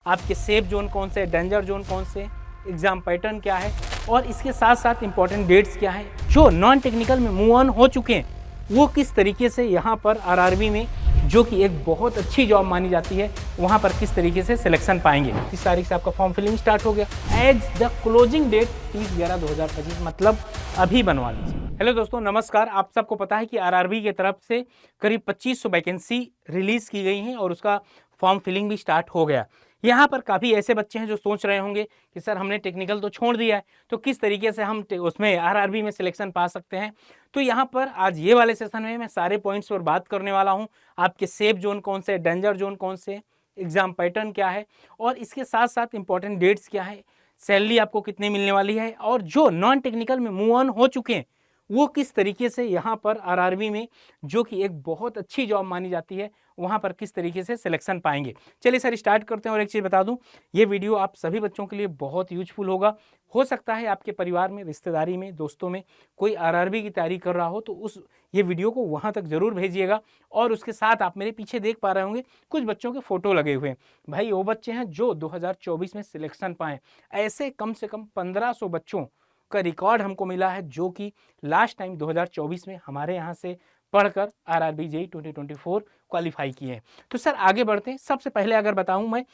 आपके safe zone कौन से, डेंजर जोन कौन से, एग्जाम पैटर्न क्या है और इसके साथ साथ इंपॉर्टेंट डेट्स क्या है। जो नॉन टेक्निकल में मूव ऑन हो चुके हैं वो किस तरीके से यहाँ पर आरआरबी में, जो कि एक बहुत अच्छी जॉब मानी जाती है, वहाँ पर किस तरीके से सिलेक्शन पाएंगे। 30 तारीख से आपका फॉर्म फिलिंग स्टार्ट हो गया। एज द क्लोजिंग डेट 30/11/2025, मतलब अभी बनवा लीजिए। हेलो दोस्तों, नमस्कार। आप सबको पता है कि आरआरबी की तरफ से करीब 2500 वैकेंसी रिलीज की गई हैं और उसका फॉर्म फिलिंग भी स्टार्ट हो गया। यहाँ पर काफ़ी ऐसे बच्चे हैं जो सोच रहे होंगे कि सर हमने टेक्निकल तो छोड़ दिया है, तो किस तरीके से हम उसमें आरआरबी में सिलेक्शन पा सकते हैं। तो यहाँ पर आज ये वाले सेशन में मैं सारे पॉइंट्स पर बात करने वाला हूँ। आपके सेफ जोन कौन से, डेंजर जोन कौन से, एग्जाम पैटर्न क्या है और इसके साथ साथ इंपॉर्टेंट डेट्स क्या है, सैलरी आपको कितनी मिलने वाली है और जो नॉन टेक्निकल में मूव ऑन हो चुके हैं वो किस तरीके से यहाँ पर आरआरबी में, जो कि एक बहुत अच्छी जॉब मानी जाती है, वहाँ पर किस तरीके से सिलेक्शन पाएंगे। चलिए सर स्टार्ट करते हैं। और एक चीज़ बता दूं, ये वीडियो आप सभी बच्चों के लिए बहुत यूजफुल होगा। हो सकता है आपके परिवार में, रिश्तेदारी में, दोस्तों में कोई आरआरबी की तैयारी कर रहा हो तो ये वीडियो को वहाँ तक जरूर भेजिएगा। और उसके साथ आप मेरे पीछे देख पा रहे होंगे कुछ बच्चों के फोटो लगे हुए हैं। भाई वो बच्चे हैं जो 2024 में सिलेक्शन पाए। ऐसे कम से कम 1500 बच्चों का रिकॉर्ड हमको मिला है जो कि लास्ट टाइम 2024 में हमारे यहाँ से पढ़कर आरआरबी जेईई 2024 क्वालिफाई किए हैं। तो सर आगे बढ़ते हैं। सबसे पहले अगर बताऊं मैं,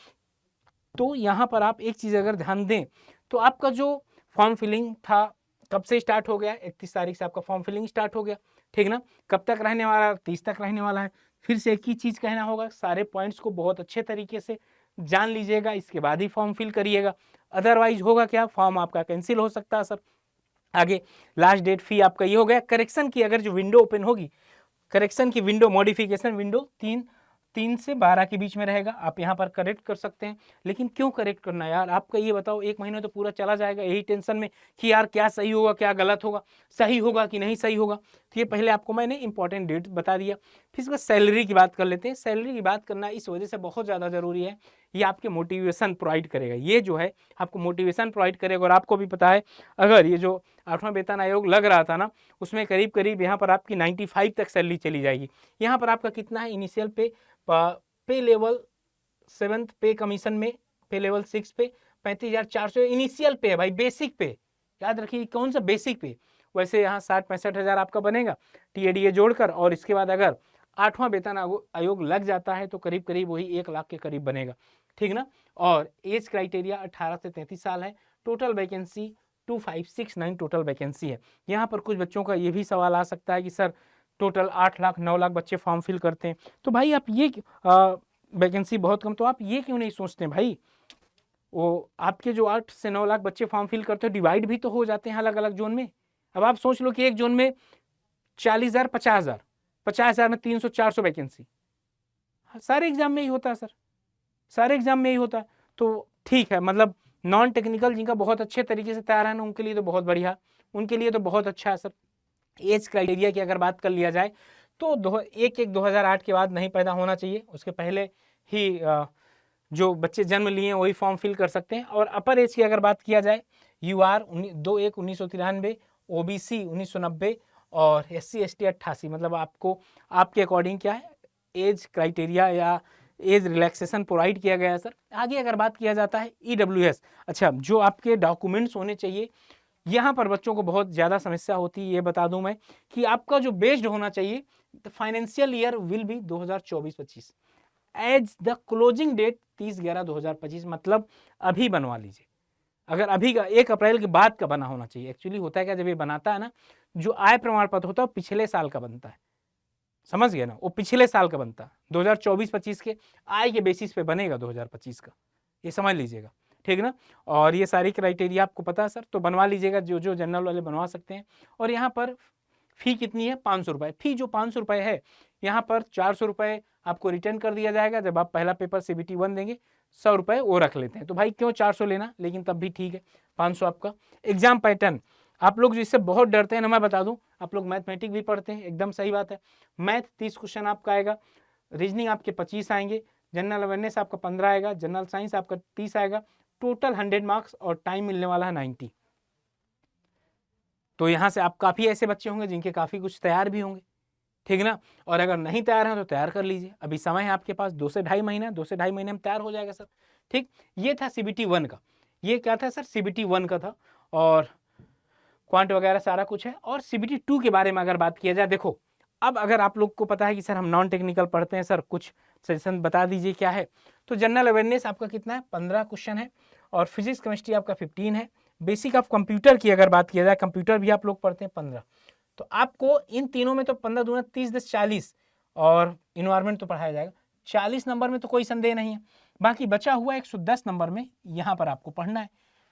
तो यहाँ पर आप एक चीज़ अगर ध्यान दें तो आपका जो फॉर्म फिलिंग था कब से स्टार्ट हो गया, 31 तारीख से आपका फॉर्म फिलिंग स्टार्ट हो गया, ठीक ना। कब तक रहने वाला है, 30 तक रहने वाला है। फिर से एक ही चीज़ कहना होगा, सारे पॉइंट्स को बहुत अच्छे तरीके से जान लीजिएगा, इसके बाद ही फॉर्म फिल करिएगा। अदरवाइज होगा क्या, फॉर्म आपका कैंसिल हो सकता है सर। आगे लास्ट डेट फी आपका ये हो गया। करेक्शन की अगर जो विंडो ओपन होगी, करेक्शन की विंडो, मॉडिफिकेशन विंडो 3 से 12 के बीच में रहेगा। आप यहाँ पर करेक्ट कर सकते हैं। लेकिन क्यों करेक्ट करना यार, आपका ये बताओ, एक महीने तो पूरा चला जाएगा यही टेंशन में कि यार क्या सही होगा क्या गलत होगा, सही होगा कि नहीं सही होगा। तो ये पहले आपको मैंने इंपॉर्टेंट डेट बता दिया। फिर इसके बाद सैलरी की बात कर लेते हैं। सैलरी की बात करना इस वजह से बहुत ज़्यादा ज़रूरी है, ये आपके मोटिवेशन प्रोवाइड करेगा। ये जो है आपको मोटिवेशन प्रोवाइड करेगा। और आपको भी पता है, अगर ये जो 8वां वेतन आयोग लग रहा था ना, उसमें करीब करीब यहाँ पर आपकी 95 तक सैलरी चली जाएगी। यहाँ पर आपका कितना है इनिशियल पे लेवल 7th पे कमीशन में, पे लेवल 6 पे 35,400 इनिशियल पे है भाई, बेसिक पे। याद रखिए कौन सा बेसिक पे। वैसे यहाँ 60-65 हज़ार आपका बनेगा टीएडीए जोड़कर। और इसके बाद अगर 8वां वेतन आयोग लग जाता है तो करीब करीब वही 1 लाख के करीब बनेगा, ठीक ना। और एज क्राइटेरिया 18 से 33 साल है। टोटल वैकेंसी 2569 टोटल वैकेंसी है। यहाँ पर कुछ बच्चों का ये भी सवाल आ सकता है कि सर टोटल 8 लाख 9 लाख बच्चे फॉर्म फिल करते हैं, तो भाई आप ये वैकेंसी बहुत कम, तो आप ये क्यों नहीं सोचते भाई, वो आपके जो 8 से 9 लाख बच्चे फॉर्म फिल करते हैं डिवाइड भी तो हो जाते हैं अलग अलग जोन में। अब आप सोच लो कि एक जोन में 40,000 50,000, 50,000 में 300-400 वैकेंसी। सारे एग्जाम में ही होता है सर, सारे एग्जाम में ही होता है। तो ठीक है, मतलब नॉन टेक्निकल जिनका बहुत अच्छे तरीके से तैयार है ना, उनके लिए तो बहुत बढ़िया, उनके लिए तो बहुत अच्छा है सर। एज क्राइटेरिया की अगर बात कर लिया जाए तो 1/1/2008 के बाद नहीं पैदा होना चाहिए, उसके पहले ही जो बच्चे जन्म लिए वही फॉर्म फिल कर सकते हैं। और अपर एज की अगर बात किया जाए, UR 2/1/1993, OBC 1990 और SC ST 88, मतलब आपको आपके अकॉर्डिंग क्या है एज क्राइटेरिया या एज रिलैक्सेशन प्रोवाइड किया गया है सर। आगे अगर बात किया जाता है EWS, अच्छा जो आपके डॉक्यूमेंट्स होने चाहिए, यहाँ पर बच्चों को बहुत ज़्यादा समस्या होती है। ये बता दूं मैं कि आपका जो बेस्ड होना चाहिए, financial year will be 2024-25 as the closing date 30/11/2025, मतलब अभी बनवा लीजिए। अगर अभी का 1 अप्रैल के बाद का बना होना चाहिए। एक्चुअली होता है क्या, जब ये बनाता है ना, जो आय प्रमाण पत्र होता है वो पिछले साल का बनता है, समझ गए ना, वो पिछले साल का बनता है। 2024-25 के आय के बेसिस पे बनेगा 2025 का, ये समझ लीजिएगा, ठीक ना। और ये सारी क्राइटेरिया आपको पता है सर, तो बनवा लीजिएगा, जो जो जनरल वाले बनवा सकते हैं। और यहाँ पर फी कितनी है, 500 रुपये। फी जो 500 रुपये है, यहाँ पर 400 रुपये आपको रिटर्न कर दिया जाएगा जब आप पहला पेपर CBT 1 देंगे, 100 रुपये वो रख लेते हैं। तो भाई क्यों 400 लेना, लेकिन तब भी ठीक है, 500 आपका। एग्जाम पैटर्न, आप लोग जिससे बहुत डरते हैं ना, मैं बता दूं, आप लोग मैथमेटिक्स भी पढ़ते हैं, एकदम सही बात है। मैथ 30 क्वेश्चन आपका आएगा, रीजनिंग आपके 25 आएंगे, जनरल अवेयरनेस आपका 15 आएगा, जनरल साइंस आपका 30 आएगा, टोटल 100 मार्क्स और टाइम मिलने वाला है 90। तो यहाँ से आप काफ़ी ऐसे बच्चे होंगे जिनके काफ़ी कुछ तैयार भी होंगे, ठीक ना। और अगर नहीं तैयार हैं तो तैयार कर लीजिए, अभी समय है आपके पास 2 से ढाई महीना, 2 से ढाई महीने में तैयार हो जाएगा सर। ठीक, ये था CBT 1 का। ये क्या था सर, CBT 1 का था और क्वांट वगैरह सारा कुछ है। और CBT 2 के बारे में अगर बात किया जाए, देखो अब अगर आप लोग को पता है कि सर हम नॉन टेक्निकल पढ़ते हैं सर, कुछ सेशन बता दीजिए क्या है। तो जनरल अवेयरनेस आपका कितना है, 15 क्वेश्चन है और फिजिक्स केमिस्ट्री आपका 15 है। बेसिक ऑफ कंप्यूटर की अगर बात किया जाए, कंप्यूटर भी आप लोग पढ़ते हैं 15। तो आपको इन तीनों में तो 15 दूना 30 10 40 और इन्वायरमेंट तो पढ़ाया जाएगा। 40 नंबर में तो कोई संदेह नहीं है। बाकी बचा हुआ 110 नंबर में यहाँ पर आपको पढ़ना है।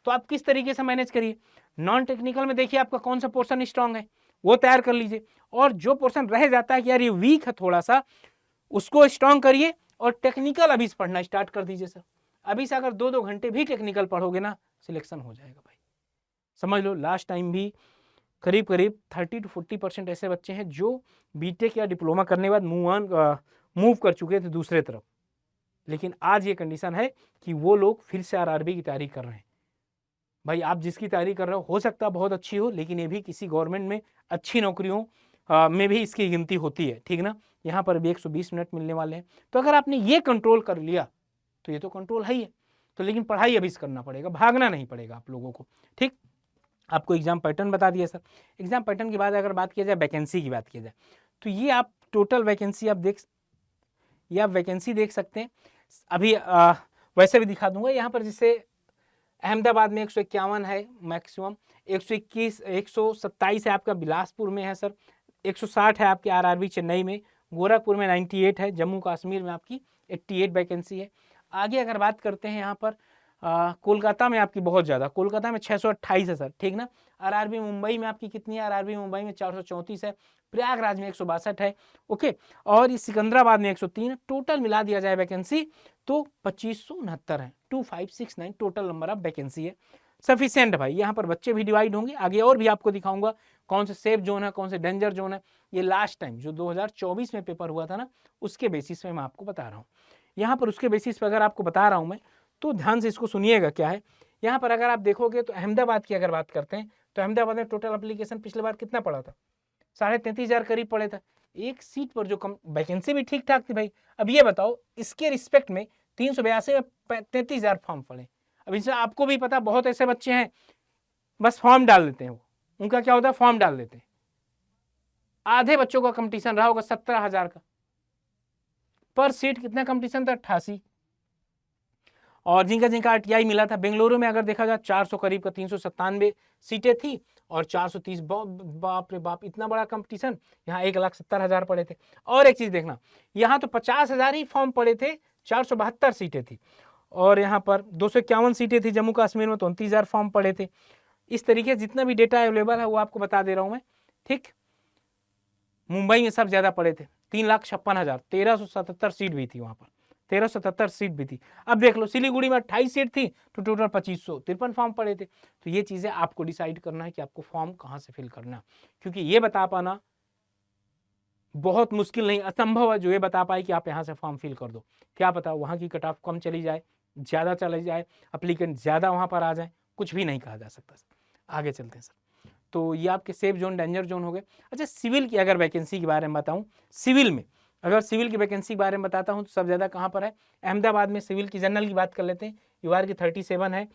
तो आप किस तरीके से मैनेज करिए, नॉन टेक्निकल में देखिए आपका कौन सा पोर्शन स्ट्रांग है वो तैयार कर लीजिए, और जो पोर्शन रह जाता है कि यार ये वीक है थोड़ा सा, उसको स्ट्रांग करिए और टेक्निकल अभी से पढ़ना स्टार्ट कर दीजिए सर। अभी से अगर 2-2 घंटे भी टेक्निकल पढ़ोगे ना, सिलेक्शन हो जाएगा भाई। समझ लो लास्ट टाइम भी करीब 30 to 40% ऐसे बच्चे हैं जो बीटेक या डिप्लोमा करने के बाद मूव कर चुके थे दूसरे तरफ, लेकिन आज ये कंडीशन है कि वो लोग फिर से आरआरबी की तैयारी कर रहे हैं। भाई आप जिसकी तैयारी कर रहे हो सकता है बहुत अच्छी हो, लेकिन ये भी किसी गवर्नमेंट में अच्छी नौकरियों में भी इसकी गिनती होती है, ठीक ना। यहाँ पर भी 120 मिनट मिलने वाले हैं। तो अगर आपने ये कंट्रोल कर लिया तो ये तो कंट्रोल है ही है। तो लेकिन पढ़ाई अभी से करना पड़ेगा, भागना नहीं पड़ेगा आप लोगों को, ठीक। आपको एग्जाम पैटर्न बता दिया सर। एग्जाम पैटर्न के बाद अगर बात किया जाए, वैकेंसी की बात किया जाए, तो ये आप टोटल वैकेंसी आप वैकेंसी देख सकते हैं। अभी वैसे भी दिखा दूंगा यहाँ पर, जिससे अहमदाबाद में 151 है मैक्सिमम, 121 127 है आपका बिलासपुर में है सर, 160 है आपके आरआरबी चेन्नई में, गोरखपुर में 98 है, जम्मू कश्मीर में आपकी 88 वैकेंसी है। आगे अगर बात करते हैं यहाँ पर कोलकाता में आपकी बहुत ज़्यादा, कोलकाता में 628 है सर, ठीक ना। आरआरबी मुंबई में आपकी कितनी है, आरआरबी मुंबई में 434 है, प्रयागराज में 162 है, ओके, और इस सिकंदराबाद में 103 है। टोटल मिला दिया जाए वैकेंसी तो 2569 है, 2569 टोटल नंबर ऑफ वैकेंसी है। सफिशिएंट भाई, यहाँ पर बच्चे भी डिवाइड होंगे। आगे और भी आपको दिखाऊंगा कौन से सेफ जोन है, कौन से डेंजर जोन है। ये लास्ट टाइम जो 2024 में पेपर हुआ था ना, उसके बेसिस पे मैं आपको बता रहा हूँ। यहाँ पर उसके बेसिस पे अगर आपको बता रहा हूँ मैं, तो ध्यान से इसको सुनिएगा क्या है। यहाँ पर अगर आप देखोगे तो अहमदाबाद की अगर बात करते हैं, तो अहमदाबाद में टोटल एप्लीकेशन पिछले बार कितना पड़ा था, 33,500 करीब पड़े था। एक सीट पर जो कम, वैकेंसी भी ठीक ठाक थी भाई। अब ये बताओ इसके रिस्पेक्ट में 382 में 33,000 फॉर्म पड़े। अब इससे आपको भी पता, बहुत ऐसे बच्चे हैं बस फॉर्म डाल देते हैं, वो उनका क्या होता है, फॉर्म डाल देते हैं। आधे बच्चों का कंपटीशन रहा होगा 17,000 का, पर सीट कितना कंपटीशन था, 88। और जिनका आरटीआई मिला था बेंगलुरु में अगर देखा जाए 400 करीब का 397 सीटें थी और 430, बाप रे बाप, इतना बड़ा कंपटीशन। यहाँ 1,70,000 पड़े थे। और एक चीज देखना, यहाँ तो 50,000 ही फॉर्म पड़े थे, 472 सीटें थी। और यहाँ पर 251 सीटें थी जम्मू कश्मीर में, तो 29,000 फॉर्म पड़े थे। इस तरीके से जितना भी डेटा अवेलेबल है वो आपको बता दे रहा हूँ मैं, ठीक। मुंबई में सब ज्यादा पड़े थे, 3,56,000, 1,377 सीट भी थी वहां पर, 1,377 सीट भी थी। अब देख लो सिलीगुड़ी में 28 सीट थी तो टोटल 2,553 फॉर्म पड़े थे। तो ये चीजें आपको डिसाइड करना है कि आपको फॉर्म कहां से फिल करना, क्योंकि ये बता पाना बहुत मुश्किल नहीं, असंभव है जो ये बता पाए कि आप यहाँ से फॉर्म फिल कर दो। क्या पता वहां की कट ऑफ कम चली जाए, ज्यादा चली जाए, अप्लीकेंट ज्यादा वहां पर आ जाए, कुछ भी नहीं कहा जा सकता। आगे चलते हैं सर। तो ये आपके सेफ जोन, डेंजर जोन हो गए। अच्छा, सिविल की अगर वैकेंसी के बारे में बताऊं, सिविल में अगर सिविल की वैकेंसी के बारे में बताता हूं तो सब ज्यादा कहां पर है, अहमदाबाद में सिविल की जनरल की बात कर लेते हैं, यूआर की 37 है,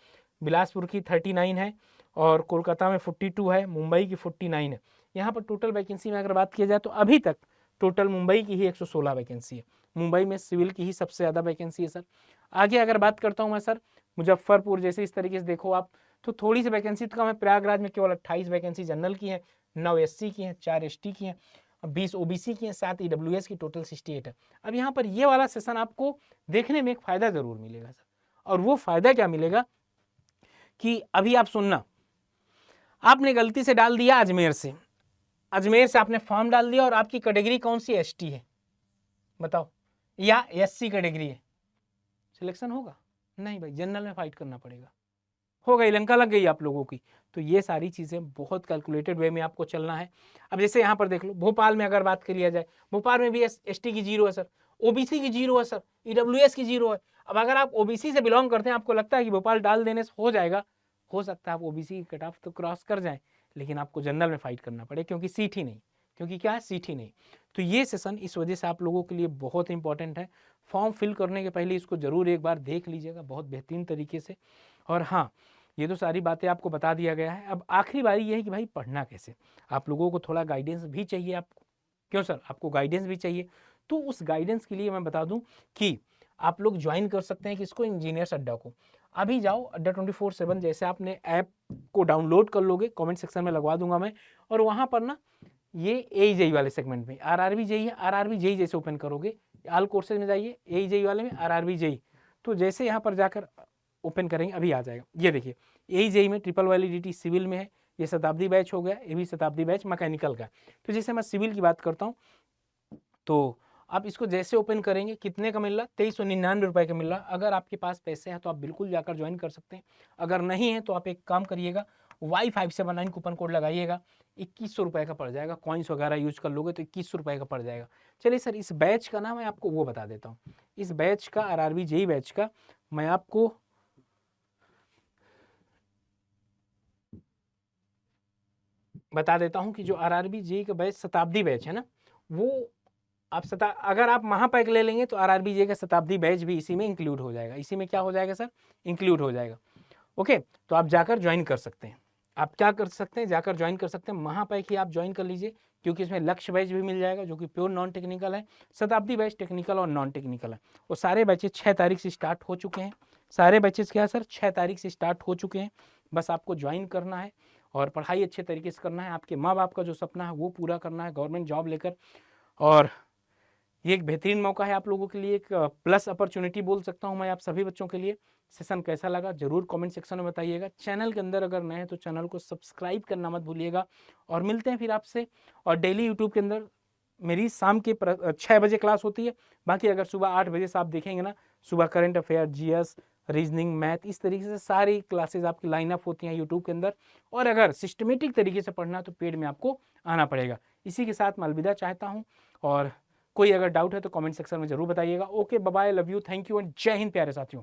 बिलासपुर की 39 है और कोलकाता में 42 है, मुंबई की 49 है। यहाँ पर टोटल वैकेंसी में अगर बात किया जाए तो अभी तक टोटल मुंबई की ही 116 वैकेंसी है। मुंबई में सिविल की ही सबसे ज़्यादा वैकेंसी है सर। आगे अगर बात करता हूँ मैं सर, मुजफ्फरपुर जैसे इस तरीके से देखो आप, तो थोड़ी सी वैकेंसी तो कम है। प्रयागराज में केवल 28 वैकेंसी जनरल की है, 9 एससी की हैं, 4 एसटी की हैं, 20 ओबीसी की हैं, 7 ईडब्ल्यूएस की, टोटल 68 है। अब यहाँ पर ये वाला सेशन आपको देखने में एक फायदा जरूर मिलेगा सर, और वो फायदा क्या मिलेगा कि अभी आप सुनना, आपने गलती से डाल दिया अजमेर से आपने फॉर्म डाल दिया और आपकी कैटेगरी कौन सी, एसटी है, बताओ, या एससी कैटेगरी है, सिलेक्शन होगा? नहीं भाई, जनरल में फाइट करना पड़ेगा। हो गई, लंका लग गई आप लोगों की। तो ये सारी चीज़ें बहुत कैलकुलेटेड वे में आपको चलना है। अब जैसे यहाँ पर देख लो, भोपाल में अगर बात कर लिया जाए, भोपाल में भी एसटी की 0 है सर, ओबीसी की 0 है सर, ईडब्ल्यूएस की 0 है। अब अगर आप ओबीसी से बिलोंग करते हैं, आपको लगता है कि भोपाल डाल देने से हो जाएगा, हो सकता है आप ओबीसी की कट ऑफ तो क्रॉस कर जाए, लेकिन आपको जनरल में फाइट करना पड़े, क्योंकि सीट ही नहीं, क्योंकि क्या है, सीट ही नहीं। तो ये सेशन इस वजह से आप लोगों के लिए बहुत इंपॉर्टेंट है। फॉर्म फिल करने के पहले इसको ज़रूर एक बार देख लीजिएगा बहुत बेहतरीन तरीके से। और हाँ, ये तो सारी बातें आपको बता दिया गया है। अब आखिरी बारी ये है कि भाई पढ़ना कैसे, आप लोगों को थोड़ा गाइडेंस भी चाहिए आपको। क्यों सर, आपको गाइडेंस भी चाहिए, तो उस गाइडेंस के लिए मैं बता दूं कि आप लोग ज्वाइन कर सकते हैं किसको, इंजीनियर्स अड्डा को। अभी जाओ अड्डा 24/7, जैसे आपने ऐप को डाउनलोड कर लोगे, कमेंट सेक्शन में लगवा दूंगा मैं, और वहाँ पर ना ये AEJE वाले सेगमेंट में RRB JEE है, RRB JEE जैसे ओपन करोगे, ऑल कोर्सेज में जाइए, AEJE वाले में RRB JEE, तो जैसे यहाँ पर जाकर ओपन करेंगे अभी आ जाएगा। ये देखिए AEJE में ट्रिपल वैलिडिटी सिविल में है, ये शताब्दी बैच हो गया, ये भी शताब्दी बैच मैकेनिकल का। तो जैसे मैं सिविल की बात करता हूँ, तो आप इसको जैसे ओपन करेंगे, कितने का मिल रहा, 2399 रुपये का मिल रहा। अगर आपके पास पैसे हैं तो आप बिल्कुल जाकर ज्वाइन कर सकते हैं, अगर नहीं है तो आप एक काम करिएगा, Y579 कूपन कोड लगाइएगा, 2100 रुपये का पड़ जाएगा, कॉइन्स वगैरह यूज कर लोगे तो 2100 रुपये का पड़ जाएगा। चलिए सर, इस बैच का ना मैं आपको वो बता देता हूँ, इस बैच का RRB JEE बैच का मैं आपको बता देता हूँ कि जो RRB JEE का बैच शताब्दी बैच है ना, वो आप अगर आप महापैक ले लेंगे तो RRB JEE का शताब्दी बैच भी इसी में इंक्लूड हो जाएगा। इसी में क्या हो जाएगा सर, इंक्लूड हो जाएगा। ओके, तो आप जाकर ज्वाइन कर सकते हैं। आप क्या कर सकते हैं, जाकर ज्वाइन कर सकते हैं, महापैक ही आप ज्वाइन कर लीजिए, क्योंकि इसमें लक्ष्य बैच भी मिल जाएगा जो कि प्योर नॉन टेक्निकल है, शताब्दी बैच टेक्निकल और नॉन टेक्निकल है। और सारे बैचेज 6 तारीख से स्टार्ट हो चुके हैं। सारे बैचेज क्या है सर, 6 तारीख से स्टार्ट हो चुके हैं। बस आपको ज्वाइन करना है और पढ़ाई अच्छे तरीके से करना है, आपके माँ बाप का जो सपना है वो पूरा करना है गवर्नमेंट जॉब लेकर। और ये एक बेहतरीन मौका है आप लोगों के लिए, एक प्लस अपॉर्चुनिटी बोल सकता हूं मैं आप सभी बच्चों के लिए। सेशन कैसा लगा जरूर कमेंट सेक्शन में बताइएगा। चैनल के अंदर अगर नए हैं तो चैनल को सब्सक्राइब करना मत भूलिएगा। और मिलते हैं फिर आपसे। और डेली यूट्यूब के अंदर मेरी शाम के 6 बजे क्लास होती है। बाकी अगर सुबह 8 बजे से आप देखेंगे ना, सुबह current affair, GS, reasoning, math, इस तरीके से सारी क्लासेज आपकी लाइन अप होती हैं यूट्यूब के अंदर। और अगर सिस्टमेटिक तरीके से पढ़ना है तो पेड में आपको आना पड़ेगा। इसी के साथ मैं अलविदा चाहता हूँ, और कोई अगर डाउट है तो कमेंट सेक्शन में जरूर बताइएगा। Okay, bye bye, love you, thank you and जय हिंद प्यारे साथियों।